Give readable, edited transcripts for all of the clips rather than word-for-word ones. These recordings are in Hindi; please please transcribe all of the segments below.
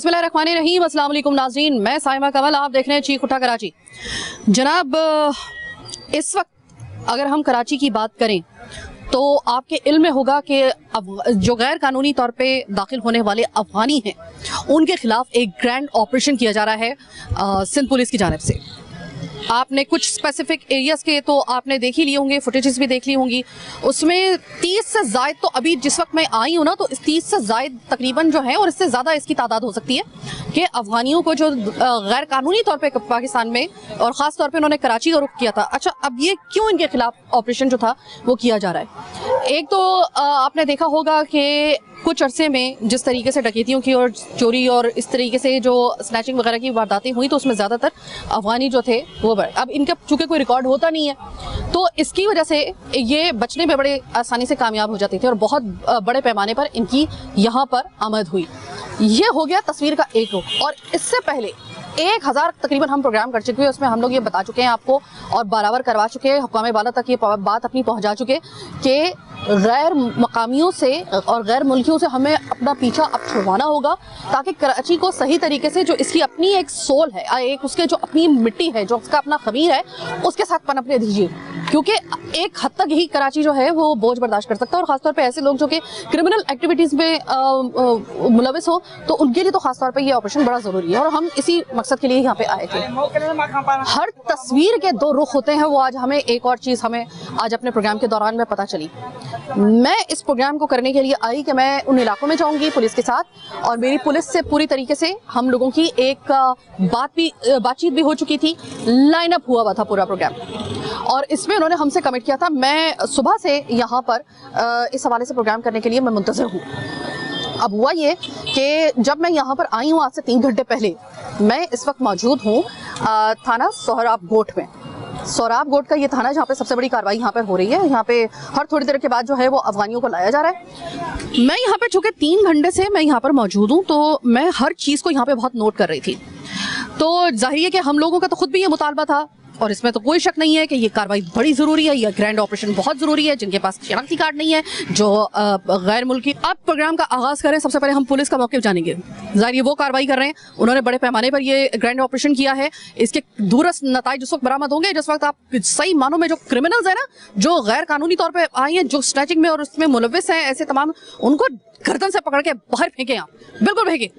बिस्मिल्लाहिर्रहमानिर्रहीम। अस्सलाम वालेकुम नाज़रीन, मैं साइमा कमल, आप देख रहे हैं चीख उठा कराची। जनाब, इस वक्त अगर हम कराची की बात करें तो आपके इल्म में होगा कि जो गैर कानूनी तौर पे दाखिल होने वाले अफगानी हैं उनके खिलाफ एक ग्रैंड ऑपरेशन किया जा रहा है सिंध पुलिस की जानिब से। आपने कुछ स्पेसिफिक एरियाज के तो आपने देख ही लिए होंगे, फुटेजेस भी देख ली होंगी। उसमें 30 से ज़ायद, तो अभी जिस वक्त मैं आई हूँ ना, तो इस 30 से ज़ायद तकरीबन जो है, और इससे ज़्यादा इसकी तादाद हो सकती है, कि अफगानियों को जो गैर कानूनी तौर पे पाकिस्तान में और ख़ास तौर पे उन्होंने कराची का रुख किया था। अच्छा, अब ये क्यों इनके खिलाफ ऑपरेशन जो था वो किया जा रहा है? एक तो आपने देखा होगा कि कुछ अरसे में जिस तरीके से डकैतियों की और चोरी और इस तरीके से जो स्नैचिंग वगैरह की वारदातें हुई, तो उसमें ज़्यादातर अफगानी जो थे वो बढ़े। अब इनका चूँकि कोई रिकॉर्ड होता नहीं है, तो इसकी वजह से ये बचने में बड़े आसानी से कामयाब हो जाते थे और बहुत बड़े पैमाने पर इनकी यहाँ पर आमद हुई। ये हो गया तस्वीर का एक रुख। और इससे पहले 1000 तकरीबन हम प्रोग्राम कर चुके हैं, उसमें हम लोग ये बता चुके हैं आपको और बराबर करवा चुके हैं, हुक्काम बाला तक ये बात अपनी पहुंचा चुके कि गैर मकामियों से और गैर मुल्कियों से हमें अपना पीछा अब छुड़वाना होगा, ताकि कराची को सही तरीके से, जो इसकी अपनी एक सोल है, एक उसके जो अपनी मिट्टी है, जो उसका अपना खमीर है, उसके साथ पनपने दीजिए। क्योंकि एक हद तक ही कराची जो है वो बोझ बर्दाश्त कर सकता है, और ख़ासतौर पे ऐसे लोग जो कि क्रिमिनल एक्टिविटीज़ में मुलविस हो, तो उनके लिए तो ख़ासतौर पे ये ऑपरेशन बड़ा ज़रूरी है। और हम इसी मकसद के लिए यहाँ पे आए थे। हर तस्वीर के दो रुख होते हैं, वो आज हमें एक और चीज़ हमें आज अपने प्रोग्राम के दौरान में पता चली। मैं इस प्रोग्राम को करने के लिए आई कि मैं उन इलाकों में जाऊँगी पुलिस के साथ, और मेरी पुलिस से पूरी तरीके से हम लोगों की एक बातचीत भी हो चुकी थी, लाइनअप हुआ हुआ था पूरा प्रोग्राम, और इसमें उन्होंने हमसे कमिट किया था। मैं सुबह से यहाँ पर इस हवाले से प्रोग्राम करने के लिए मैं मुंतज़िर हूँ। अब हुआ ये कि जब मैं यहाँ पर आई हूँ आज से 3 घंटे पहले, मैं इस वक्त मौजूद हूँ थाना सोहराब गोट में। सोहराब गोट का ये थाना जहाँ पे सबसे बड़ी कार्रवाई यहाँ पर हो रही है। यहाँ पे हर थोड़ी देर के बाद जो है वो अफगानियों को लाया जा रहा है। मैं यहाँ पे चूँकि 3 घंटे से मैं यहाँ पर मौजूद हूँ, तो मैं हर चीज़ को यहाँ पे बहुत नोट कर रही थी। तो जाहिर है कि हम लोगों का तो खुद भी ये मुतालबा था, और इसमें तो कोई शक नहीं है कि ये कार्रवाई बड़ी ज़रूरी है, ये ग्रैंड ऑपरेशन बहुत ज़रूरी है। जिनके पास शनाख्ती कार्ड नहीं है, जो गैर मुल्की, अब प्रोग्राम का आगाज़ करें, सबसे पहले हम पुलिस का मौक़िफ़ जानेंगे। ज़ाहिर वो कार्रवाई कर रहे हैं, उन्होंने बड़े पैमाने पर ये ग्रैंड ऑपरेशन किया है। इसके दूरस्थ नताइज उस वक्त बरामद होंगे जिस वक्त आप सही मानों में जो क्रिमिनल्स हैं ना, जो गैर कानूनी तौर पर आए हैं, जो स्नैचिंग में और उसमें मुलविस हैं, ऐसे तमाम, उनको गर्दन से पकड़ के बाहर फेंकें, आप बिल्कुल फेंकें।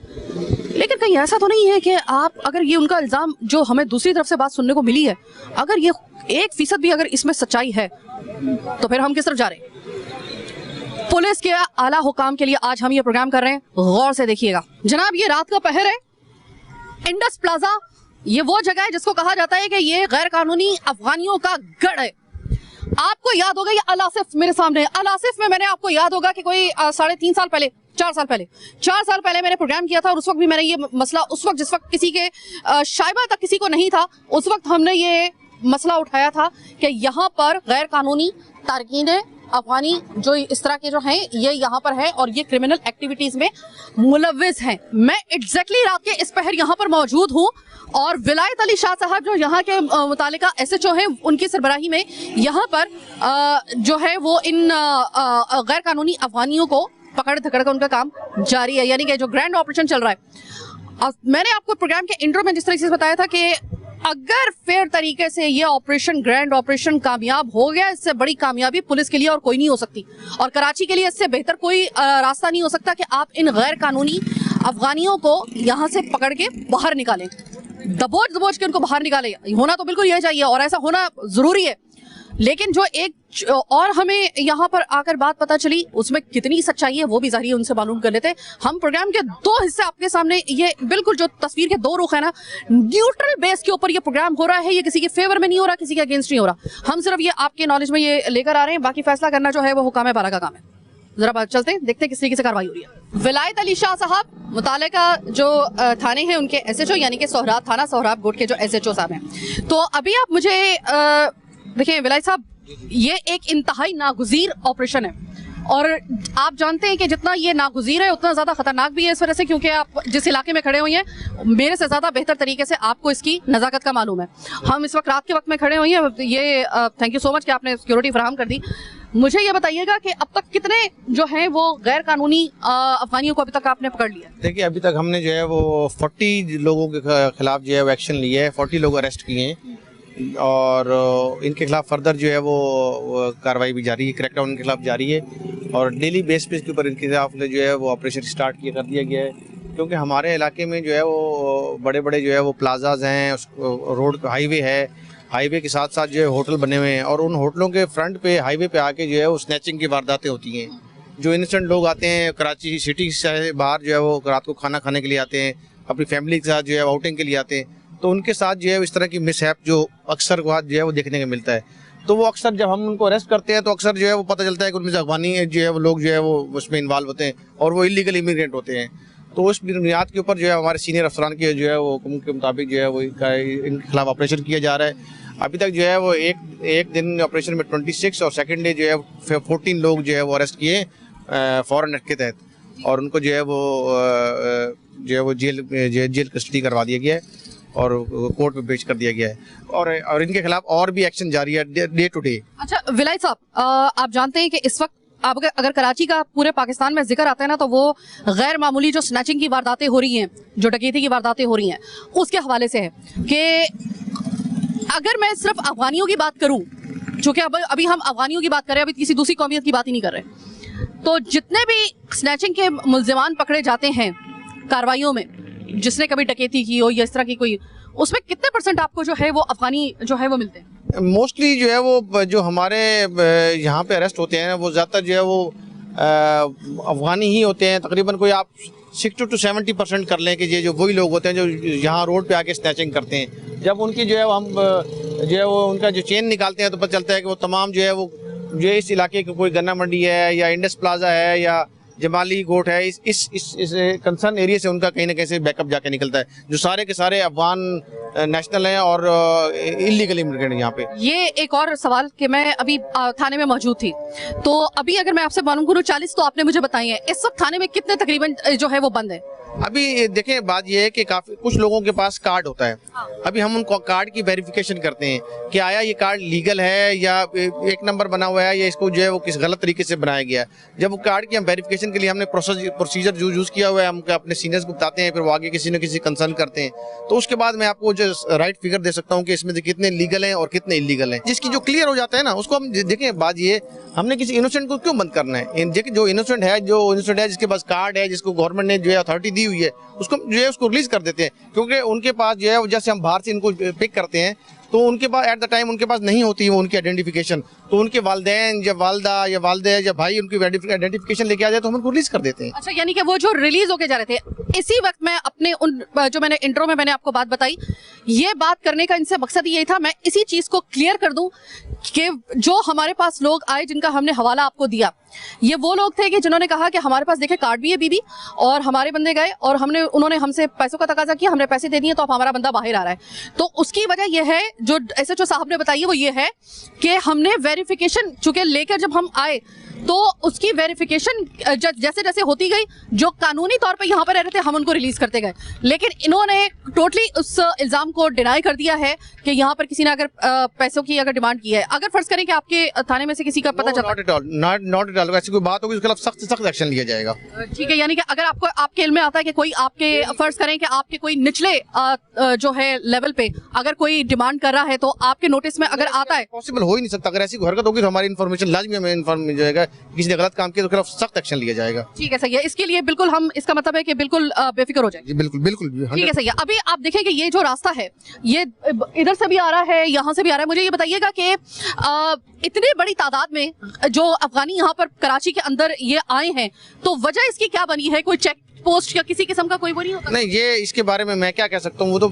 लेकिन कहीं ऐसा तो नहीं है कि आप, अगर ये उनका इल्ज़ाम जो हमें दूसरी तरफ से बात सुनने को मिली है, अगर ये 1% भी अगर इसमें सच्चाई है, तो फिर हम किस तरफ जा रहे हैं? पुलिस के आला हुकाम के लिए आज हम ये प्रोग्राम कर रहे हैं, गौर से देखिएगा। जनाब, ये रात का पहर है, इंडस प्लाजा, ये वो जगह है जिसको कहा जाता है कि ये गैर कानूनी अफगानियों का गढ़ है। आपको याद होगा ये अल आसिफ मेरे सामने है। अल आसिफ में मैंने, आपको याद होगा कि कोई 3.5 साल पहले, 4 साल पहले मैंने प्रोग्राम किया था, और उस वक्त भी मैंने ये मसला, उस वक्त जिस वक्त किसी के शायबा तक किसी को नहीं था, उस वक्त हमने ये मसला उठाया था कि यहाँ पर गैर कानूनी तारकीन अफगानी जो इस तरह के जो हैं ये यहाँ पर है, और ये क्रिमिनल एक्टिविटीज़ में मुलविस हैं। मैं एग्जैक्टली रात के इस पहर यहाँ पर मौजूद हूँ, और विलायत अली शाह साहब जो यहाँ के मुतालिका SHO हैं, उनकी सरबराही में यहाँ पर जो है वो इन गैर कानूनी अफगानियों को पकड़ धकड़ का उनका काम जारी है, यानी कि जो ग्रैंड ऑपरेशन चल रहा है। मैंने आपको प्रोग्राम के इंट्रो में जिस तरीके से बताया था कि अगर फेयर तरीके से ये ऑपरेशन, ग्रैंड ऑपरेशन कामयाब हो गया, इससे बड़ी कामयाबी पुलिस के लिए और कोई नहीं हो सकती, और कराची के लिए इससे बेहतर कोई रास्ता नहीं हो सकता कि आप इन गैर कानूनी अफगानियों को यहाँ से पकड़ के बाहर निकालें, दबोच के उनको बाहर निकालें। होना तो बिल्कुल यही चाहिए, और ऐसा होना जरूरी है। लेकिन जो एक और हमें यहाँ पर आकर बात पता चली, उसमें कितनी सच्चाई है वो भी ज़ाहिर है उनसे मालूम कर लेते हैं। हम प्रोग्राम के 2 हिस्से आपके सामने, ये बिल्कुल जो तस्वीर के 2 रुख है ना, न्यूट्रल बेस के ऊपर ये प्रोग्राम हो रहा है। ये किसी के फेवर में नहीं हो रहा, किसी के अगेंस्ट नहीं हो रहा। हम सिर्फ ये आपके नॉलेज में ये लेकर आ रहे हैं, बाकी फैसला करना जो है वो हुकाम बाला का काम है। जरा बात चलते हैं, देखते हैं किस तरीके से कार्रवाई हो रही है। विलायत अली शाह साहब, मुतालिका जो थाने हैं उनके SHO, यानी कि सोहराब थाना सोहराब गोट के जो SHO साहब हैं। तो अभी आप मुझे देखिए विलायत साहब, ये एक इंतहाई नागुज़ीर ऑपरेशन है। और आप जानते हैं कि जितना ये नागुज़ीर है उतना ज़्यादा ख़तरनाक भी है इस वजह से, क्योंकि आप जिस इलाके में खड़े हुए हैं मेरे से ज़्यादा बेहतर तरीके से आपको इसकी नज़ाकत का मालूम है। हम इस वक्त रात के वक्त में खड़े हुए हैं, ये थैंक यू सो मच कि आपने सिक्योरिटी फराहम कर दी। मुझे ये बताइएगा कि अब तक कितने जो हैं वो गैर कानूनी अफगानियों को अभी तक आपने पकड़ लिया? देखिए, अभी तक हमने जो है वो 40 लोगों के खिलाफ जो है वो एक्शन लिया है, 40 लोग अरेस्ट किए हैं और इनके खिलाफ फर्दर जो है वो कार्रवाई भी जारी है, क्रैकडाउन इनके खिलाफ जारी है और डेली बेस पे इसके ऊपर इनके खिलाफ जो है वो ऑपरेशन स्टार्ट कर दिया गया है, क्योंकि हमारे इलाके में जो है वो बड़े बड़े जो है वो प्लाजाज हैं, रोड हाईवे है, हाईवे के साथ साथ जो है होटल बने हुए हैं और उन होटलों के फ्रंट पे हाईवे पे आके जो है वो स्नैचिंग की वारदातें होती हैं। जो इनोसेंट लोग आते हैं कराची सिटी से बाहर जो है वो रात को खाना खाने के लिए आते हैं, अपनी फैमिली के साथ जो है आउटिंग के लिए आते हैं, तो उनके साथ जो है इस तरह की मिसहैप जो अक्सर जो है वो देखने को मिलता है। तो वो अक्सर जब हम उनको अरेस्ट करते हैं तो अक्सर जो है वो पता चलता है कि उनमें से अफगानी जो है वो लोग जो है वो उसमें इन्वॉल्व होते हैं और वो इलीगल इमिग्रेंट होते हैं। तो उस बुनियाद के ऊपर जो है हमारे सीनियर अफसरान के जो है वो हुक्म के मुताबिक जो है वो इनके खिलाफ ऑपरेशन किया जा रहा है। अभी तक जो है वो एक दिन ऑपरेशन में 26 और सेकंड डे जो है 14 लोग जो है वो अरेस्ट किए फॉरेन एक्ट के तहत और उनको जो है वो जेल कस्टडी करवा दिया गया है और कोर्ट में पेश कर दिया गया है और इनके खिलाफ और भी एक्शन जारी है डे टू डे। अच्छा विलायत साहब, आप जानते हैं कि इस वक्त आप अगर कराची का पूरे पाकिस्तान में जिक्र आता है ना तो वो गैर मामूली जो स्नैचिंग की वारदातें हो रही हैं, जो डकैती की वारदातें हो रही हैं, उसके हवाले से है कि अगर मैं सिर्फ अफगानियों की बात करूं, चूंकि अभी हम अफगानियों की बात कर रहे हैं, अभी किसी दूसरी कौमियत की बात ही नहीं कर रहे, तो जितने भी स्नैचिंग के मुल्जिमान पकड़े जाते हैं कार्रवाइयों में, जिसने कभी डकैती की हो या इस तरह की कोई, उसमें कितने % आपको जो है वो अफगानी जो है वो मिलते हैं? मोस्टली जो है वो जो हमारे यहाँ पे अरेस्ट होते हैं वो ज़्यादातर जो है वो अफगानी ही होते हैं। तकरीबन कोई आप 60 to 70% कर लें कि ये जो वही लोग होते हैं जो यहाँ रोड पे आके स्नैचिंग करते हैं। जब उनकी जो है हम जो है वो उनका जो चेन निकालते हैं तो पता चलता है कि वो तमाम जो है वो जो इस इलाके की कोई गन्ना मंडी है या इंडस प्लाजा है या जमाली गोट है, इस कंसर्न एरिया से उनका कहीं ना कहीं से बैकअप जाके निकलता है, जो सारे के सारे अफगान नेशनल हैं और इलीगल इमिग्रेंट यहाँ पे। ये एक और सवाल कि मैं अभी थाने में मौजूद थी, तो अभी अगर मैं आपसे मालूम करूँ 40 तो आपने मुझे बताई है, इस वक्त थाने में कितने तकरीबन जो है वो बंद है? अभी देखें, बात यह है कि काफी कुछ लोगों के पास कार्ड होता है। अभी हम उनको कार्ड की वेरिफिकेशन करते हैं कि आया ये कार्ड लीगल है या एक नंबर बना हुआ है या इसको जो है वो किस गलत तरीके से बनाया गया है। जब वो कार्ड की हम वेरिफिकेशन के लिए हमने प्रोसीजर यूज किया हुआ है, हम अपने सीनियर्स को बताते हैं, फिर वो आगे किसी न किसी कंसर्न करते हैं, तो उसके बाद मैं आपको जो राइट फिगर दे सकता हूँ कि इसमें कितने लीगल हैं और कितने इलीगल हैं। जिसकी जो क्लियर हो जाता है ना उसको हम देखें। बात ये, हमने किसी इनोसेंट को क्यों बंद करना है? जो इनोसेंट है जिसके पास कार्ड है, जिसको गवर्नमेंट ने जो है अथॉरिटी दी हुई है, उसको जो है उसको रिलीज कर देते हैं, क्योंकि उनके पास जो है जैसे हम बाहर से इनको पिक करते हैं तो उनके पास एट द टाइम उनके पास नहीं होती है वो उनकी आइडेंटिफिकेशन, तो उनके वालिदैन या वालदा या वालदे या भाई उनकी आइडेंटिफिकेशन लेके आ जाए तो हम उनको रिलीज कर देते हैं। अच्छा, यानी कि वो जो रिलीज होके जा रहे थे, इसी वक्त मैं अपने उन जो मैंने इंट्रो में मैंने आपको बात बताई, ये बात करने का इनसे मकसद यही था, मैं इसी चीज को क्लियर कर दूं कि जो हमारे पास लोग आए जिनका हमने हवाला आपको दिया, ये वो लोग थे कि जिन्होंने कहा कि हमारे पास देखे कार्ड भी है बीबी, और हमारे बंदे गए और उन्होंने हमसे पैसों का तकाजा किया, हमने पैसे दे दिए तो अब हमारा बंदा बाहर आ रहा है। तो उसकी वजह यह है, जो SHO साहब ने बताई है, वो ये है कि हमने वेरिफिकेशन चूंकि लेकर जब हम आए तो उसकी वेरिफिकेशन जैसे जैसे होती गई, जो कानूनी तौर पे यहाँ पर रह रहे थे हम उनको रिलीज करते गए, लेकिन इन्होंने टोटली उस इल्जाम को डिनाई कर दिया है कि यहाँ पर किसी ने अगर पैसों की अगर डिमांड की है। अगर फर्ज करें कि आपके थाने में से किसी का पता चला, नॉट एट ऑल, ऐसी कोई बात होगी उसके खिलाफ सख्त एक्शन लिया जाएगा। ठीक है, यानी कि अगर आपको आपके इल्म में आता है कि कोई आपके फर्ज करें कि आपके कोई निचले जो है लेवल पे अगर कोई डिमांड कर रहा है तो आपके नोटिस में अगर आता है, पॉसिबल हो ही नहीं सकता। अगर ऐसी हरकत होगी तो हमारी इन्फॉर्मेशन लाजमी हमें इन्फॉर्म मिल जाएगा, किसी ने गलत काम किया तो खिलाफ सख्त एक्शन लिया जाएगा। ठीक है, सही है। इसके लिए बिल्कुल हम, इसका मतलब है कि बिल्कुल बेफिक्र हो जाए। बिल्कुल बिल्कुल ठीक है, सही है। अभी आप देखें कि ये जो रास्ता है ये इधर से भी आ रहा है, यहाँ से भी आ रहा है। मुझे ये बताइएगा कि इतनी बड़ी तादाद में जो अफगानी यहाँ पर कराची के अंदर ये आए हैं, तो वजह इसकी क्या बनी है? कोई चेक पोस्ट या किसी किस्म का कोई वो नहीं होता? नहीं, ये इसके बारे में मैं क्या कह सकता हूँ, वो तो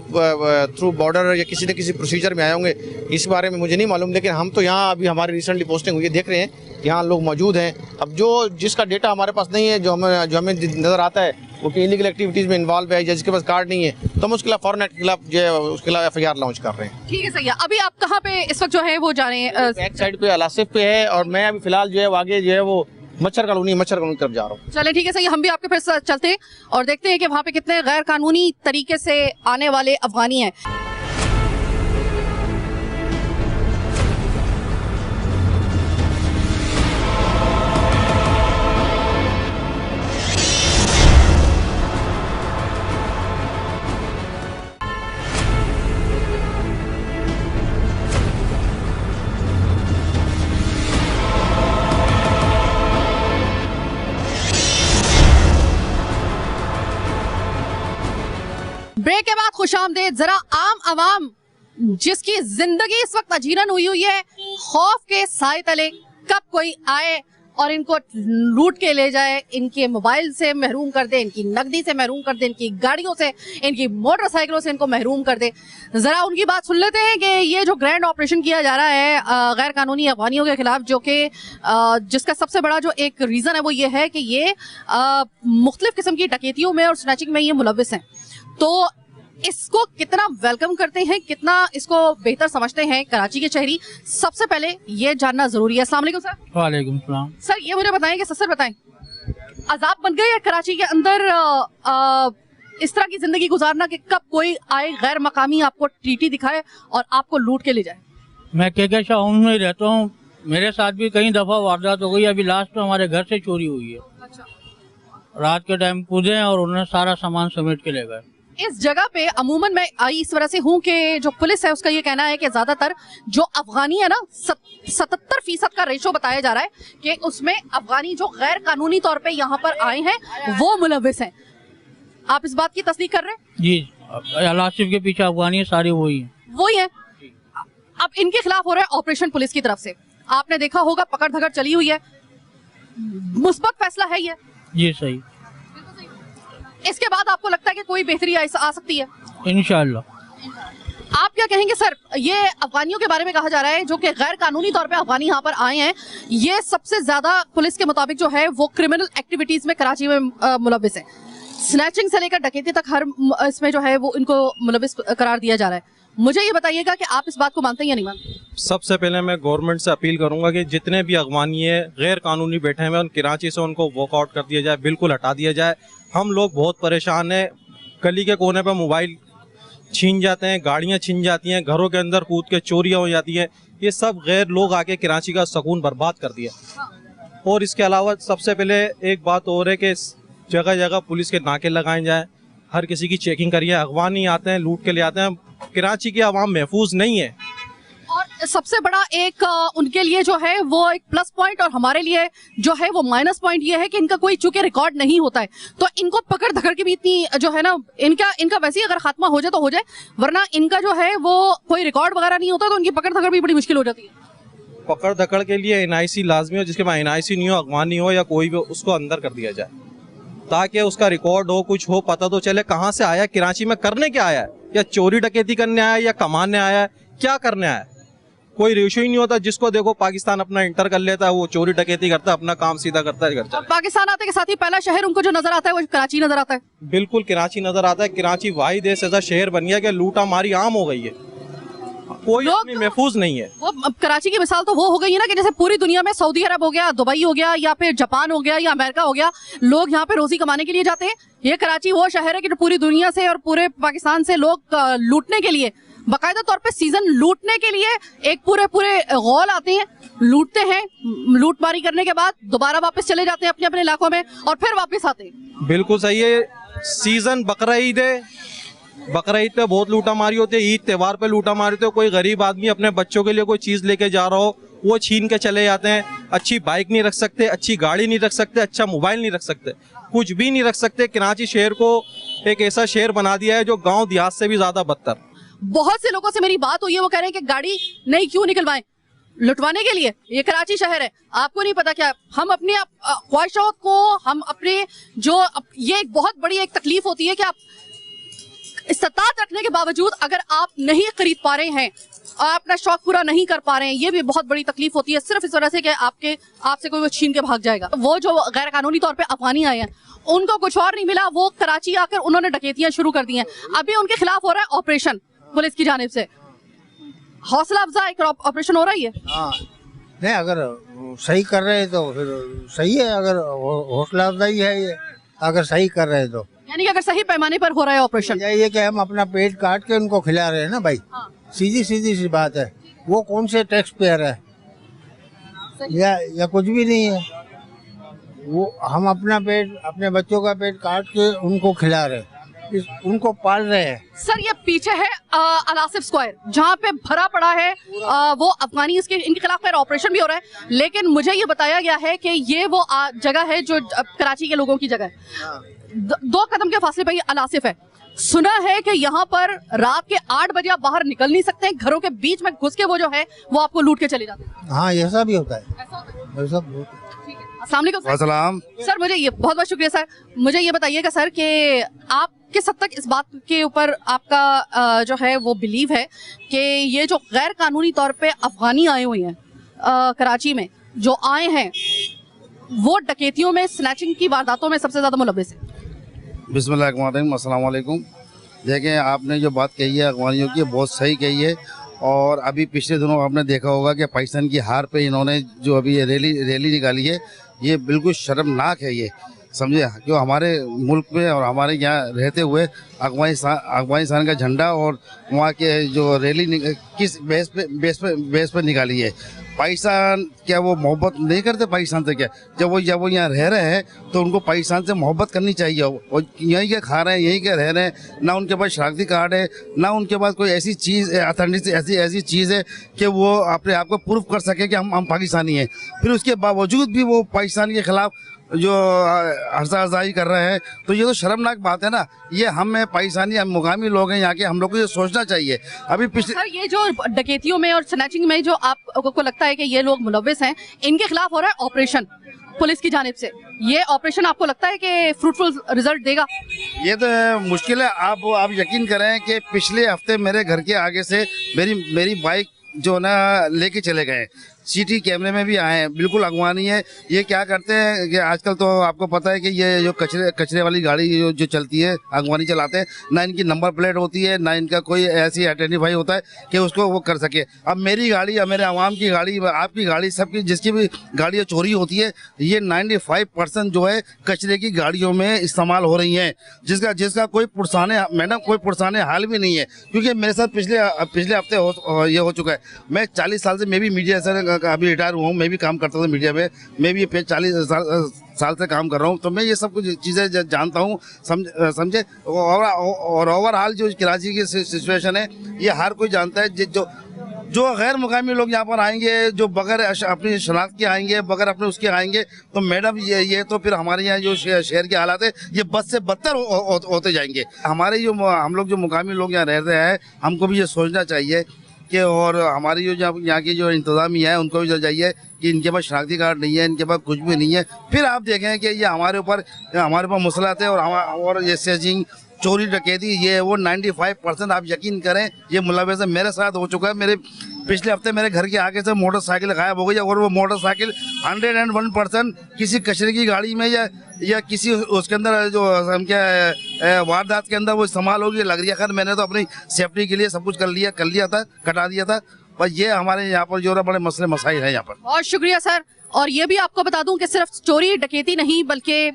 थ्रू बॉर्डर या किसी न किसी प्रोसीजर में आए होंगे, इस बारे में मुझे नहीं मालूम। लेकिन हम तो यहाँ अभी हमारी रिसेंटली पोस्टिंग हुई है, देख रहे हैं यहाँ लोग मौजूद हैं। अब जिसका डेटा हमारे पास नहीं है, जो हमें नज़र आता है वो कि इलीगल एक्टिविटीज़ में इन्वॉल्व है या जिसके पास कार्ड नहीं है, तो हम उसके खिलाफ फॉरेन एक्ट के खिलाफ जो है उसके खिलाफ FIR लॉन्च कर रहे हैं। ठीक है, सही है। अभी आप कहाँ पे इस वक्त जो है वो जा रहे हैं? बैक साइड पे अलासिफ पे है, और मैं अभी फिलहाल जो है आगे जो है वो मच्छर कॉलोनी की तरफ जा रहा हूँ। चले ठीक है सही, हम भी आपके फिर साथ चलते हैं और देखते हैं कि वहाँ पे कितने गैर कानूनी तरीके से आने वाले अफगानी हैं। ब्रेक के बाद खुशामदेद। जरा आम आवाम जिसकी जिंदगी इस वक्त अजीरन हुई है, खौफ के साए तले कब कोई आए और इनको लूट के ले जाए, इनके मोबाइल से महरूम कर दे, इनकी नकदी से महरूम कर दे, इनकी गाड़ियों से, इनकी मोटरसाइकिलों से इनको महरूम कर दे। जरा उनकी बात सुन लेते हैं कि ये जो ग्रैंड ऑपरेशन किया जा रहा है गैर कानूनी अफगानियों के खिलाफ, जो कि जिसका सबसे बड़ा जो एक रीजन है वो ये है कि ये मुख्तलिफ किस्म की डकैतियों में और स्नैचिंग में ये मुलविस हैं। तो इसको कितना वेलकम करते हैं, कितना इसको बेहतर समझते हैं कराची के शहरी, सबसे पहले ये जानना जरूरी है। अस्सलाम वालेकुम सर। वालेकुम सलाम। सर ये मुझे बताएं कि सर बताएं, अजाब बन गए है कराची के अंदर इस तरह की जिंदगी गुजारना कि कब कोई आए गैर मकामी आपको टीटी दिखाए और आपको लूट के ले जाए? मैं के शाहून में रहता हूँ, मेरे साथ भी कई दफा वारदात हो गई। अभी लास्ट में हमारे घर से चोरी हुई है। अच्छा। रात के टाइम कूदे और उन्होंने सारा सामान समेट के ले गए। इस जगह पे अमूमन मैं आई इस वजह से हूँ कि जो पुलिस है उसका ये कहना है कि ज्यादातर जो अफगानी है ना 77% का रेशो बताया जा रहा है कि उसमें अफगानी जो गैर कानूनी तौर पे यहाँ पर आए हैं वो मुलविस हैं। आप इस बात की तस्दीक कर रहे हैं? जी, अलासिफ के पीछे अफगानी सारी वही है। वही है। अब इनके खिलाफ हो रहा है ऑपरेशन पुलिस की तरफ से, आपने देखा होगा पकड़ धकड़ चली हुई है, मुस्बत फैसला है ये? जी सही। इसके बाद आपको लगता है कि कोई बेहतरी आ सकती है? इंशाअल्लाह। आप क्या कहेंगे सर, ये अफगानियों के बारे में कहा जा रहा है जो कि गैर कानूनी तौर पे अफगानी यहाँ पर आए हैं, ये सबसे ज्यादा पुलिस के मुताबिक जो है वो क्रिमिनल एक्टिविटीज में कराची में मुलविस है। स्नैचिंग से लेकर डकैती तक हर इसमें जो है वो इनको मुलविस करार दिया जा रहा है। मुझे ये बताइएगा कि आप इस बात को मानते हैं या नहीं मानते? सबसे पहले मैं गवर्नमेंट से अपील करूंगा कि जितने भी अफगानी है गैर कानूनी बैठे हैं कराची से उनको वॉकआउट कर दिया जाए, बिल्कुल हटा दिया जाए। हम लोग बहुत परेशान हैं, गली के कोने पर मोबाइल छीन जाते हैं, गाड़ियां छीन जाती हैं, घरों के अंदर कूद के चोरियां हो जाती हैं। ये सब गैर लोग आके कराची का सुकून बर्बाद कर दिया। और इसके अलावा सबसे पहले एक बात और है कि जगह जगह पुलिस के नाके लगाए जाएँ, हर किसी की चेकिंग करिए। अफगानी आते हैं लूट के ले आते हैं, कराची की आवाम महफूज नहीं है। और सबसे बड़ा एक उनके लिए जो है वो एक प्लस पॉइंट और हमारे लिए जो है वो माइनस पॉइंट ये है कि इनका कोई चूंकि रिकॉर्ड नहीं होता है, तो इनको पकड़ धकड़ की भी इतनी जो है ना, इनका वैसे ही अगर खात्मा हो जाए तो हो जाए, वरना इनका जो है वो कोई रिकॉर्ड वगैरह नहीं होता तो इनकी पकड़ धकड़ भी बड़ी मुश्किल हो जाती है। पकड़ धकड़ के लिए NIC लाजमी हो, जिसके पास NIC नहीं हो, अफगानी हो या कोई भी, उसको अंदर कर दिया जाए ताकि उसका रिकॉर्ड हो, कुछ हो, पता तो चले कहाँ से आया, कराची में करने क्या आया है, या चोरी डकैती करने आया है या कमाने आया है, क्या करने आया है। कोई रेशो ही नहीं होता। जिसको देखो पाकिस्तान अपना इंटर कर लेता है, वो चोरी डकैती करता है, अपना काम सीधा करता है, घर चला। पाकिस्तान आते के साथ ही पहला शहर उनको जो नजर आता है वो कराची नजर आता है। बिल्कुल कराची नजर आता है। कराची वाहिद ऐसा शहर बन गया कि लूटा मारी आम हो गई है, कोई अपनी महफूज नहीं है। वो कराची की मिसाल तो वो हो गई है ना कि जैसे पूरी दुनिया में सऊदी अरब हो गया, दुबई हो गया, या फिर जापान हो गया, या अमेरिका हो गया, लोग यहाँ पे रोजी कमाने के लिए जाते हैं। ये कराची वो शहर है कि जो पूरी दुनिया से और पूरे पाकिस्तान से लोग लूटने के लिए, बाकायदा तौर पे सीजन लूटने के लिए एक पूरे गौल आते हैं, लूटते हैं, लूटमारी करने के बाद दोबारा वापस चले जाते हैं अपने अपने इलाकों में और फिर वापस आते हैं। बिल्कुल सही है। सीजन बकरा ईद है, बकरा ईद पे बहुत लूटा मारी होती है, ईद त्योहार पे लूटा मारी होती है। कोई गरीब आदमी अपने बच्चों के लिए कोई चीज लेके जा रहा हो, वो छीन के चले जाते हैं। अच्छी बाइक नहीं रख सकते, अच्छी गाड़ी नहीं रख सकते, अच्छा मोबाइल नहीं रख सकते, कुछ भी नहीं रख सकते। कराची शहर को एक ऐसा शहर बना दिया है जो गाँव देहात से भी ज्यादा बदतर। बहुत से लोगों से मेरी बात हुई है, वो कह रहे हैं कि गाड़ी नहीं क्यों निकलवाएं, लुटवाने के लिए। ये कराची शहर है, आपको नहीं पता क्या हम अपने ख्वाहिशों को, हम अपने जो ये एक बहुत बड़ी एक तकलीफ होती है कि आप इस्तात रखने के बावजूद अगर आप नहीं खरीद पा रहे हैं और अपना शौक पूरा नहीं कर पा रहे हैं, ये भी बहुत बड़ी तकलीफ होती है, सिर्फ इस वजह से कि आपसे कोई वो छीन के भाग जाएगा। वो जो गैर कानूनी तौर पे अफगानी आए हैं उनको कुछ और नहीं मिला, वो कराची आकर उन्होंने डकैतियां शुरू कर दी हैं। अभी उनके खिलाफ हो रहा है ऑपरेशन पुलिस की जानिब से, हौसला अफजा एक ऑपरेशन हो रही है। हाँ, नहीं, अगर सही कर रहे हैं तो फिर सही है, अगर हौसला अफजाई है ये, अगर सही कर रहे हैं तो। यानी कि अगर सही पैमाने पर हो रहा है ऑपरेशन। ये कि हम अपना पेट काट के उनको खिला रहे हैं ना भाई, हाँ। सीधी सीधी सी बात है। वो कौन से टैक्स पेयर है या कुछ भी नहीं है, वो हम अपना पेट, अपने बच्चों का पेट काट के उनको खिला रहे हैं, उनको पाल रहे हैं। सर ये पीछे है अलासिफ स्क्वायर, जहाँ पे भरा पड़ा है वो अफगानी, इनके खिलाफ खैर ऑपरेशन भी हो रहा है, लेकिन मुझे ये बताया गया है कि ये वो जगह है जो कराची के लोगों की जगह है। 2 कदम के फासले पे ये अलासिफ है। सुना है कि यहाँ पर रात के 8 बजे आप बाहर निकल नहीं सकते, घरों के बीच में घुस के वो जो है वो आपको लूट के चले जाते हैं। हाँ, ऐसा भी होता है, ऐसा होता है? ऐसा भी होता है। ठीक है, अस्सलाम वालेकुम सलाम। सर। मुझे ये बहुत बहुत शुक्रिया सर। मुझे ये बताइएगा सर कि आप किस हद तक इस बात के ऊपर आपका जो है वो बिलीव है कि ये जो गैर कानूनी तौर पे अफगानी आए हुए हैं कराची में, जो आए हैं वो डकैतियों में, स्नैचिंग की वारदातों में सबसे ज्यादा मुलव्विस है? बिस्मिल्लाहिर्रहमानिर्रहीम, अस्सलाम वालेकुम। देखें, आपने जो बात कही है अफगानियों की, बहुत सही कही है। और अभी पिछले दिनों आपने देखा होगा कि पाकिस्तान की हार पे इन्होंने जो अभी ये रैली निकाली है, ये बिल्कुल शर्मनाक है। ये समझे, जो हमारे मुल्क में और हमारे यहाँ रहते हुए अफगानिस्तान का झंडा और वहाँ के जो रैली किस बेस पे निकाली है। पाकिस्तान क्या वो मोहब्बत नहीं करते पाकिस्तान से? क्या जब वो यहाँ रह रहे हैं तो उनको पाकिस्तान से मोहब्बत करनी चाहिए। और यहीं के खा रहे हैं, यहीं के रह रहे हैं, ना उनके पास शनाख्ती कार्ड है, ना उनके पास कोई ऐसी चीज़ अथेंटिक ऐसी चीज़ है कि वो अपने आप को प्रूफ कर सके कि हम पाकिस्तानी हैं। फिर उसके बावजूद भी वो पाकिस्तान के खिलाफ जो हर्षाजाई कर रहे हैं, तो ये तो शर्मनाक बात है ना। ये हम पाकिस्तानी, हम मुकामी लोग हैं यहाँ के, हम लोग को ये सोचना चाहिए। अभी पिछले सर ये जो डकैतियों में और स्नैचिंग में जो आपको लगता है कि ये लोग मुलव्विस हैं, इनके खिलाफ हो रहा है ऑपरेशन पुलिस की जानिब से, ये ऑपरेशन आपको लगता है कि फ्रूटफुल रिजल्ट देगा? ये तो मुश्किल है। आप यकीन करें कि पिछले हफ्ते मेरे घर के आगे से मेरी बाइक जो ना लेके चले गए, सीटी कैमरे में भी आए हैं, बिल्कुल अगवानी है। ये क्या करते हैं कि आजकल तो आपको पता है कि ये जो कचरे वाली गाड़ी जो चलती है, अगवानी चलाते हैं, ना इनकी नंबर प्लेट होती है, ना इनका कोई ऐसी आइडेंटिफाई होता है कि उसको वो कर सके। अब मेरी गाड़ी या मेरे आवाम की गाड़ी, आपकी गाड़ी, सबकी जिसकी भी गाड़ियाँ चोरी होती है, ये 95% जो है कचरे की गाड़ियों में इस्तेमाल हो रही हैं, जिसका कोई पुरसाने हाल भी नहीं है। क्योंकि मेरे साथ पिछले हफ्ते ये हो चुका है। मैं 40 साल से, मैं भी मीडिया से अभी रिटायर हुआ हूँ, मैं भी काम करता था मीडिया में, मैं भी 40 साल से काम कर रहा हूँ, तो मैं ये सब कुछ चीज़ें जानता हूँ, समझे। और ओवरऑल जो कराची की सिचुएशन है, ये हर कोई जानता है। जो गैर मुकामी लोग यहाँ पर आएंगे, जो बगैर अपनी शनाख्त के आएंगे, बगैर अपने उसके आएंगे, तो मैडम ये तो फिर हमारे यहाँ जो शहर के हालात है, ये बद से बदतर होते जाएंगे। हम लोग जो मुकामी लोग यहाँ रहते हैं, हमको भी ये सोचना चाहिए कि, और हमारी जो यहाँ की जो इंतज़ामिया है, उनको भी चल जाइए कि इनके पास शनाख्ती कार्ड नहीं है, इनके पास कुछ भी नहीं है। फिर आप देखें कि ये हमारे ऊपर मुसलत है, और ये स्नैचिंग, चोरी डकैती, ये वो 95% आप यकीन करें ये मुलव्विस है। मेरे साथ हो चुका है। मेरे पिछले हफ्ते मेरे घर के आगे से मोटरसाइकिल गायब हो गई, और वो मोटरसाइकिल 101% किसी कचरे की गाड़ी में या किसी उसके अंदर जो हम क्या वारदात के अंदर वो इस्तेमाल होगी, लग रही है। खैर मैंने तो अपनी सेफ्टी के लिए सब कुछ कर लिया था, कटा दिया था। पर ये हमारे यहाँ पर जो बड़े मसले मसाइल हैं यहाँ पर। बहुत शुक्रिया सर। और ये भी आपको बता दूं कि सिर्फ चोरी डकैती नहीं, बल्कि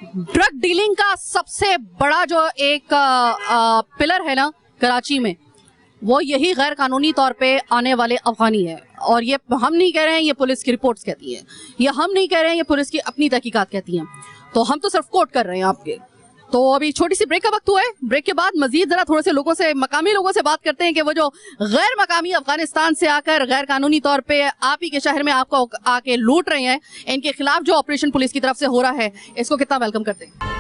ड्रग डीलिंग का सबसे बड़ा जो एक पिलर है ना कराची में, वो यही गैर कानूनी तौर पे आने वाले अफगानी है। और ये हम नहीं कह रहे हैं, ये पुलिस की रिपोर्ट्स कहती हैं, ये हम नहीं कह रहे हैं, ये पुलिस की अपनी तहकीकात कहती हैं। तो हम तो सिर्फ कोट कर रहे हैं आपके। तो अभी छोटी सी ब्रेक का वक्त हुआ है। ब्रेक के बाद मजीद जरा थोड़े से लोगों से, मकामी लोगों से बात करते हैं कि वो जो गैर मकामी अफगानिस्तान से आकर गैर कानूनी तौर पे आप ही के शहर में आपको आके लूट रहे हैं, इनके खिलाफ जो ऑपरेशन पुलिस की तरफ से हो रहा है, इसको कितना वेलकम करते हैं।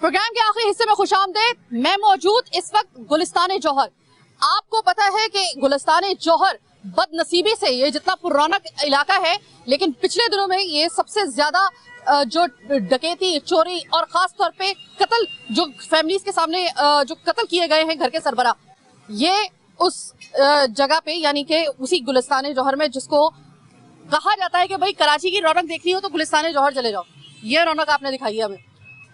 प्रोग्राम के आखिरी हिस्से में खुशामदीद। मैं मौजूद इस वक्त गुलिस्तान जौहर। आपको पता है कि गुलिस्तान जौहर बदनसीबी से ये जितना पुराना इलाका है, लेकिन पिछले दिनों में ये सबसे ज्यादा जो डकैती, चोरी और खास तौर पे कत्ल जो फैमिलीज के सामने जो कत्ल किए गए हैं घर के सरबराह, ये उस जगह पे यानी कि उसी गुलिस्तान जौहर में, जिसको कहा जाता है कि भाई कराची की रौनक देखनी हो तो गुलिस्तान जौहर चले जाओ। ये रौनक आपने दिखाई है हमें।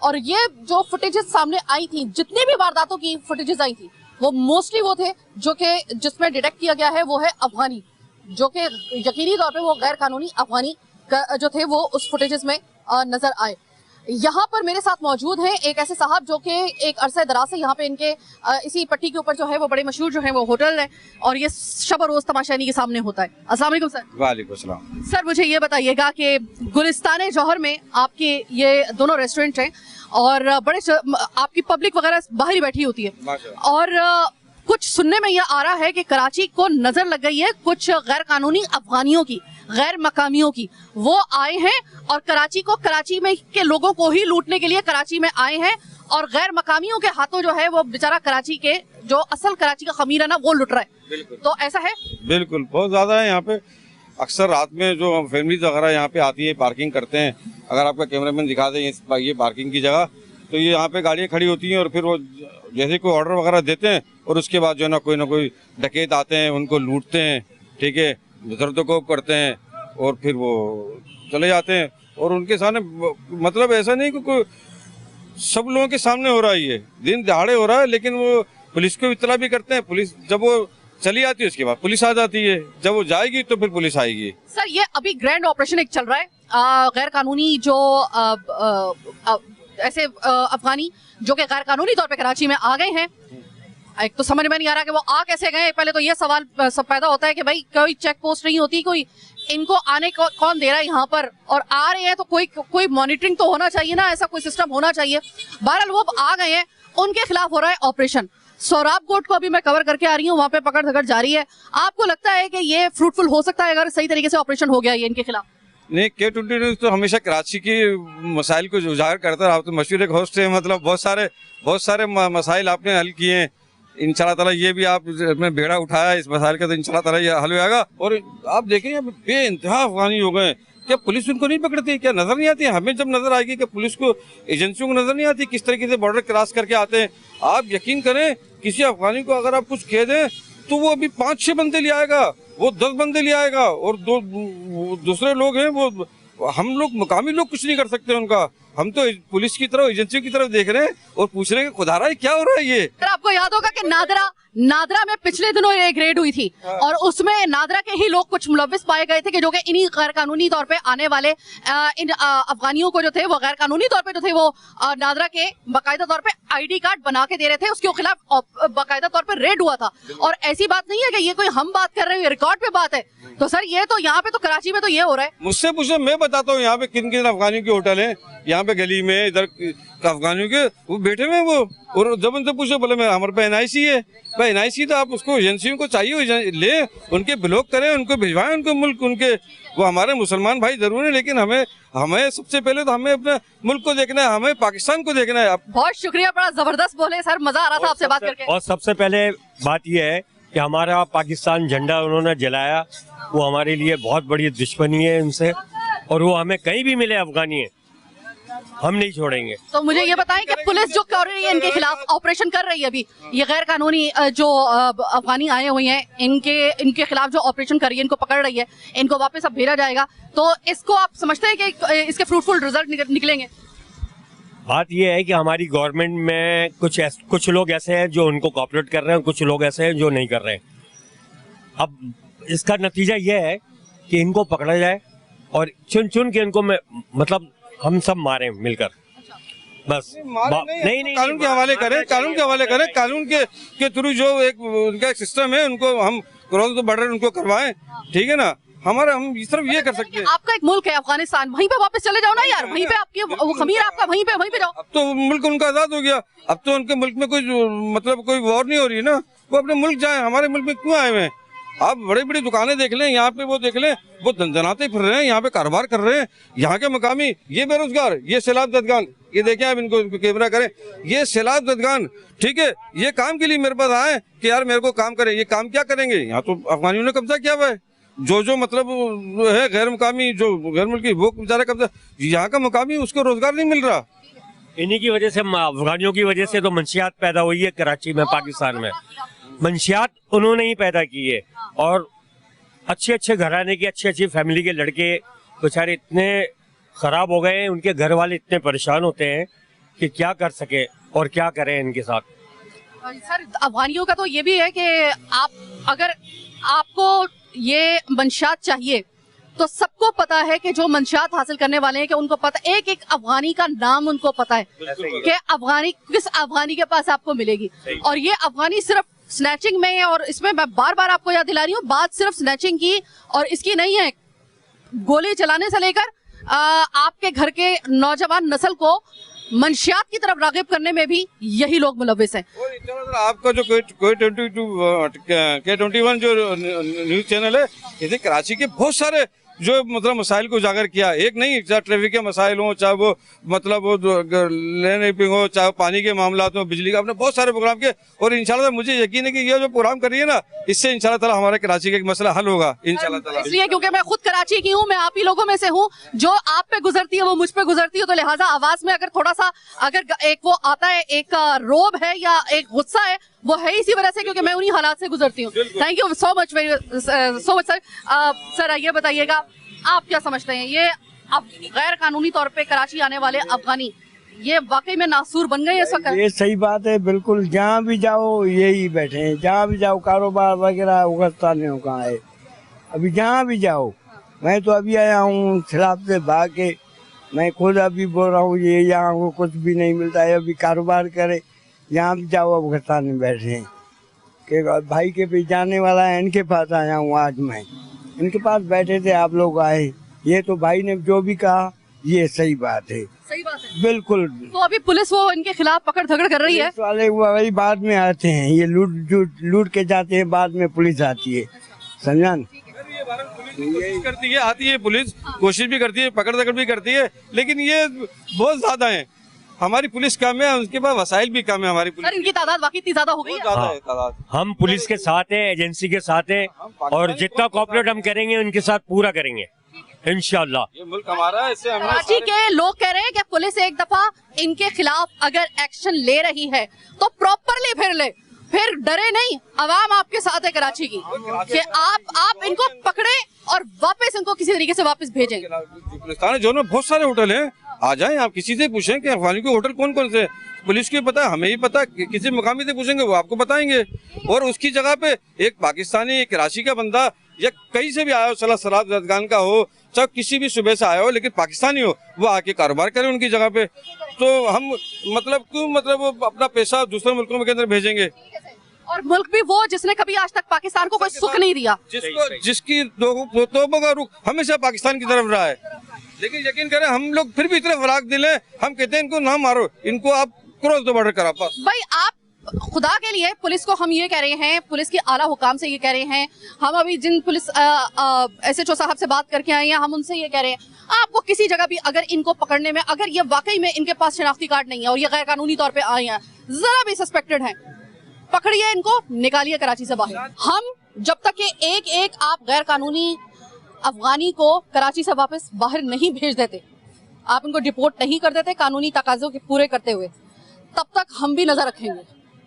और ये जो फुटेजेस सामने आई थी, जितनी भी वारदातों की फुटेजेस आई थी, वो मोस्टली वो थे जो कि जिसमें डिटेक्ट किया गया है वो है अफगानी, जो कि यकीनी तौर पे वो गैर कानूनी अफगानी जो थे वो उस फुटेजेस में नजर आए। यहाँ पर मेरे साथ मौजूद हैं एक ऐसे साहब जो कि एक अरसे दराज से यहाँ पे इनके इसी पट्टी के ऊपर जो है वो बड़े मशहूर जो है वो होटल है, और ये शब रोज तमाशा इन्हीं के सामने होता है। अस्सलाम वालेकुम सर। वालेकुम सलाम। सर मुझे ये बताइएगा कि गुलिस्तान जौहर में आपके ये दोनों रेस्टोरेंट हैं और आपकी पब्लिक वगैरह बाहर ही बैठी होती है, और कुछ सुनने में यह आ रहा है कि कराची को नजर लग गई है कुछ गैर कानूनी अफगानियों की, गैर मकामियों की। वो आए हैं और कराची में के लोगों को ही लूटने के लिए कराची में आए हैं, और गैर मकामियों के हाथों जो है वो बेचारा कराची के जो असल कराची का खमीर है ना वो लुट रहा है। तो ऐसा है? बिल्कुल, बहुत ज्यादा है यहाँ पे। अक्सर रात में जो फैमिलीज वगैरह यहाँ पे आती है, पार्किंग करते हैं। अगर आपका कैमरामैन दिखा दे ये पार्किंग की जगह, तो ये यहाँ पे गाड़ियाँ खड़ी होती हैं और फिर वो जैसे कोई ऑर्डर वगैरह देते हैं और उसके बाद जो है ना कोई डकैत आते हैं, उनको लूटते हैं, ठीक है, जरदोकोब करते हैं और फिर वो चले जाते हैं। और उनके सामने मतलब ऐसा नहीं कि कोई सब लोगों के सामने हो रहा है, ये दिन दहाड़े हो रहा है, लेकिन वो पुलिस को इत्तला भी करते हैं। पुलिस जब वो चली आती है उसके बाद पुलिस आ जाती है, जब वो जाएगी तो फिर पुलिस आएगी। सर ये अभी ग्रैंड ऑपरेशन एक चल रहा है, गैर कानूनी जो ऐसे अफगानी जो कि गैर कानूनी तौर पे कराची में आ गए हैं। एक तो समझ में नहीं आ रहा कि वो आ कैसे गए। पहले तो ये सवाल सब पैदा होता है कि भाई कोई चेक पोस्ट नहीं होती, कोई इनको आने को कौन दे रहा है यहाँ पर, और आ रहे हैं तो कोई मॉनिटरिंग तो होना चाहिए ना, ऐसा कोई सिस्टम होना चाहिए। बहरहाल वो आ गए हैं, उनके खिलाफ हो रहा है ऑपरेशन। सोराब कोट को अभी मैं कवर करके आ रही हूँ, वहाँ पे पकड़ धकड़ जारी है। आपको लगता है कि ये फ्रूटफुल हो सकता है अगर सही तरीके से ऑपरेशन हो गया ये इनके खिलाफ? नहीं, K20 न्यूज़ तो हमेशा कराची की मसाइल को उजागर करता रहा। आप तो मशहूर एक होस्ट है, मतलब बहुत सारे मसाइल आपने हल किए हैं। इंशाल्लाह ताला ये भी आपने बेड़ा उठाया इस मसाइल का, तो इंशाल्लाह ताला ये हल हो जाएगा। और आप देखें बेइंतहा अफगानी हो गए, क्या पुलिस उनको नहीं पकड़ती? क्या नजर नहीं आती? हमें जब नजर आएगी कि पुलिस को, एजेंसियों को नजर नहीं आती किस तरीके से बॉर्डर क्रॉस करके आते हैं। आप यकीन करें, किसी अफगानी को अगर आप कुछ कह दें तो वो अभी 5-6 बंदे ले आएगा, वो 10 बंदे ले आएगा, और दूसरे लोग हैं वो, हम लोग मुकामी लोग कुछ नहीं कर सकते उनका। हम तो पुलिस की तरफ, एजेंसियों की तरफ देख रहे हैं और पूछ रहे हैं खुदारा है क्या हो रहा है ये। सर आपको याद होगा कि नादरा में पिछले दिनों एक रेड हुई थी, और उसमें नादरा के ही लोग कुछ मुलविस पाए गए थे कि जो कि इन्हीं गैर कानूनी तौर पे आने वाले इन अफगानियों को जो थे वो गैर कानूनी तौर पे जो थे वो नादरा के बाकायदा तौर पे आईडी कार्ड बना के दे रहे थे, उसके खिलाफ बाकायदा तौर पे रेड हुआ था। और ऐसी बात नहीं है कि ये कोई हम बात कर रहे हैं, रिकॉर्ड पे बात है। तो सर ये तो यहाँ पे तो कराची में तो ये हो रहा है। मुझसे पूछे, मैं बताता हूँ यहाँ पे किन किन अफगानियों के होटल है। यहाँ पे गली में इधर अफगानियों के वो बैठे हुए वो, और जब उनसे पूछे बोले मैं हमारे पे NIC है। भाई NIC तो आप उसको एजेंसियों को चाहिए ले, उनके ब्लॉक करें, उनको भिजवाएं उनको मुल्क उनके। वो हमारे मुसलमान भाई जरूर है, लेकिन हमें सबसे पहले तो हमें अपने मुल्क को देखना है, हमें पाकिस्तान को देखना है। बहुत शुक्रिया, बड़ा जबरदस्त बोले सर, मजा आ रहा था आपसे बात करके। और सबसे पहले बात यह है कि हमारा पाकिस्तान झंडा उन्होंने जलाया, वो हमारे लिए बहुत बड़ी दुश्मनी है उनसे, और वो हमें कहीं भी मिले अफगानी है हम नहीं छोड़ेंगे। तो मुझे ये बताएं कि पुलिस जो कर रही है इनके खिलाफ ऑपरेशन कर रही है अभी, ये गैर कानूनी जो अफगानी आए हुए हैं इनके खिलाफ जो ऑपरेशन कर रही है, इनको पकड़ रही है, इनको वापस अब भेजा जाएगा, तो इसको आप समझते हैं कि इसके फ्रूटफुल रिजल्ट निकलेंगे? बात यह है कि हमारी गवर्नमेंट में कुछ लोग ऐसे हैं जो उनको कोऑपरेट कर रहे हैं, कुछ लोग ऐसे हैं जो नहीं कर रहे हैं। अब इसका नतीजा यह है कि इनको पकड़ा जाए और चुन के इनको मतलब हम सब मारें मिलकर, बस। नहीं, कानून के हवाले करें, कानून के थ्रू जो एक उनका सिस्टम है, उनको हम क्रॉस द बॉर्डर उनको करवाएं, ठीक है ना। हम इस तरफ ये कर सकते हैं। आपका एक मुल्क है अफगानिस्तान, वहीं पे वापस चले जाओ ना यार, वहीं पे आपके वो खमीर आपका वहीं पे जाओ। अब तो मुल्क उनका आजाद हो गया, अब तो उनके मुल्क में कोई वॉर नहीं हो रही है ना, वो अपने मुल्क जाए। हमारे मुल्क में क्यों आए हुए हैं? आप बड़ी बड़ी दुकानें देख लें, यहाँ पे वो देख लें, वो दंदनाते फिर रहे हैं, यहाँ पे कारोबार कर रहे हैं। यहाँ के मकामी ये बेरोजगार, ये सैलाब ददगान, ये देखें आप, इनको कैमरा करें, ये सैलाब जदगान, ठीक है, ये काम के लिए मेरे पास आए कि यार मेरे को काम करें। ये काम क्या करेंगे? यहाँ तो अफगानियों ने कब्जा किया हुआ है, जो मतलब है गैर मुकामी, जो गैर मुल्की, वो बेचारा कब्जा, यहाँ का मुकामी उसको रोजगार नहीं मिल रहा। इन्हीं की वजह से, अफगानियों की वजह से तो मंशियात पैदा हुई है कराची में, पाकिस्तान में। मंशियात उन्होंने ही पैदा की है, और अच्छे अच्छे घराने के, अच्छी अच्छी फैमिली के लड़के बेचारे इतने खराब हो गए हैं, उनके घर वाले इतने परेशान होते हैं कि क्या कर सके और क्या करें इनके साथ। सर, अफगानियों का तो ये भी है कि अगर आपको ये मंशियात चाहिए तो सबको पता है कि जो मंशियात हासिल करने वाले हैं कि उनको पता, एक एक अफगानी का नाम उनको पता है कि अफगानी किस अफगानी के पास आपको मिलेगी। और ये अफगानी सिर्फ स्नैचिंग में, और इसमें मैं बार बार आपको याद दिला रही हूँ, बात सिर्फ स्नैचिंग की और इसकी नहीं है, गोली चलाने से लेकर आपके घर के नौजवान नस्ल को मंशियात की तरफ रागिब करने में भी यही लोग मुलव्विस हैं। आपका जो K21 जो न्यूज चैनल है, इसे कराची के बहुत सारे जो मतलब मसाइल को उजागर किया, एक नहीं, चाहे ट्रैफिक के मसाइल हो, चाहे वो मतलब वो लैंड रेपिंग हो, चाहे पानी के मामला हो, बिजली का, आपने बहुत सारे प्रोग्राम किए। और इंशाल्लाह मुझे यकीन है कि ये जो प्रोग्राम कर रही है ना, इससे इंशाल्लाह ताला हमारे कराची का एक मसला हल होगा इंशाल्लाह ताला। इसलिए क्योंकि मैं खुद कराची की हूँ, मैं आप ही लोगों में से हूँ, जो आप पे गुजरती है वो मुझ पे गुजरती है, तो लिहाजा आवाज में अगर थोड़ा सा अगर एक वो आता है, एक रोब है या एक गुस्सा है, वो है इसी वजह से क्योंकि मैं उन्हीं हालात से गुजरती हूँ। Thank you so much sir. Sir ये बताइएगा, आप क्या समझते हैं, ये अब गैर कानूनी तौर पे कराची आने वाले अफगानी ये वाकई में नासूर बन गए इस वक्त? ये सही बात है, बिल्कुल। जहाँ भी जाओ यही बैठे हैं, जहाँ भी जाओ कारोबार वगैरह उगस्तानियों का है। अभी जहाँ भी जाओ, मैं तो अभी आया हूँ खिलाफ से भाग के, मैं खुद अभी बोल रहा हूँ, ये यहाँ को कुछ भी नहीं मिलता है, अभी कारोबार करे, जहाँ भी जाओ अफगानिस्तान में बैठे हैं। कि भाई के भी जाने वाला है, इनके पास आया हूँ आज मैं, इनके पास बैठे थे, आप लोग आए। ये तो भाई ने जो भी कहा ये सही बात है, सही बात है, बिल्कुल। तो अभी पुलिस वो इनके खिलाफ पकड़ धकड़ कर रही है। पुलिस वाले वही बाद में आते हैं, ये लूट के जाते हैं, बाद में पुलिस आती है, समझा न? कोशिश करती है, आती है पुलिस, कोशिश भी करती है, पकड़ दकड़ भी करती है, लेकिन ये बहुत ज्यादा है। हमारी पुलिस कम है, उसके पास वसाइल भी कम है हमारी पुलिस। सर, इनकी तादाद वाकई इतनी ज्यादा हो गई है? ज्यादा है तादाद। हम पुलिस के साथ हैं, एजेंसी के साथ हैं, और जितना कॉपरेट हम करेंगे उनके साथ पूरा करेंगे इंशाल्लाह। ये मुल्क हमारा है, इससे कराची के लोग कह रहे हैं कि पुलिस एक दफा इनके खिलाफ अगर एक्शन ले रही है तो प्रॉपरली फिर ले, फिर डरे नहीं। अवाम आपके साथ है कराची की कि आप इनको पकड़े और वापस इनको किसी तरीके से वापस भेजें। गुलिस्तान जो में बहुत सारे होटल हैं, आ जाएं, आप किसी से पूछें कि अफगानी के होटल कौन कौन से, पुलिस को पता है, हमें ही पता, किसी मुकामी से पूछेंगे वो आपको बताएंगे। और उसकी जगह पे एक पाकिस्तानी, एक कराची का बंदा या कहीं से भी आया हो, सलाह जदगान का हो, चाहे किसी भी सूबे से आया हो, लेकिन पाकिस्तानी हो, वो आके कारोबार करे उनकी जगह पे, तो हम मतलब क्यों मतलब अपना पैसा दूसरे मुल्कों के अंदर भेजेंगे? और मुल्क भी वो जिसने कभी आज तक पाकिस्तान को कोई सुख नहीं दिया, जिसकी तोबों का रुख हमेशा पाकिस्तान की तरफ रहा है। लेकिन यकीन करें, हम लोग फिर भी इतने फराक दिल हैं, हम कहते हैं इनको ना मारो, इनको आप क्रॉस द बॉर्डर करा पास। भाई आप खुदा के लिए पुलिस को हम ये कह रहे हैं, पुलिस के आला हुकाम से ये कह रहे हैं, हम अभी जिन पुलिस SHO साहब से बात करके आए हैं, हम उनसे ये कह रहे हैं, आपको किसी जगह भी अगर इनको पकड़ने में, अगर ये वाकई में इनके पास शनाख्ती कार्ड नहीं है और ये गैर कानूनी तौर पे आए हैं, जरा भी सस्पेक्टेड हैं, पकड़िए इनको, निकालिए कराची से बाहर। हम जब तक ये एक एक आप गैर कानूनी अफगानी को कराची से वापस बाहर नहीं भेज देते, आप इनको डिपोर्ट नहीं कर देते कानूनी तकाजों के पूरे करते हुए, तब तक हम भी नजर रखेंगे।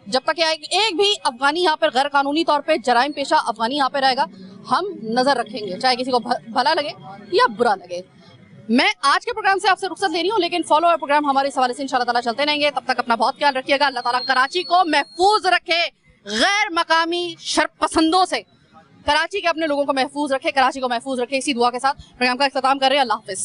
जब तक एक भी अफगानी यहाँ पर गैर कानूनी तौर पे जराइम पेशा अफगानी यहाँ पे रहेगा, हम नजर रखेंगे, चाहे किसी को भला लगे या बुरा लगे। मैं आज के प्रोग्राम से आपसे रुखसत ले रही हूँ, लेकिन फॉलो अप प्रोग्राम हमारे इस हवाले से इंशाल्लाह ताला चलते रहेंगे। तब तक अपना बहुत ख्याल रखिएगा। अल्लाह ताला कराची को महफूज रखे गैर मकामी शरपसंदों से, कराची के अपने लोगों को महफूज रखे, कराची को महफूज रखे। इसी दुआ के साथ प्रोग्राम का इख्तिताम कर रहे हैं। अल्लाह हाफिज।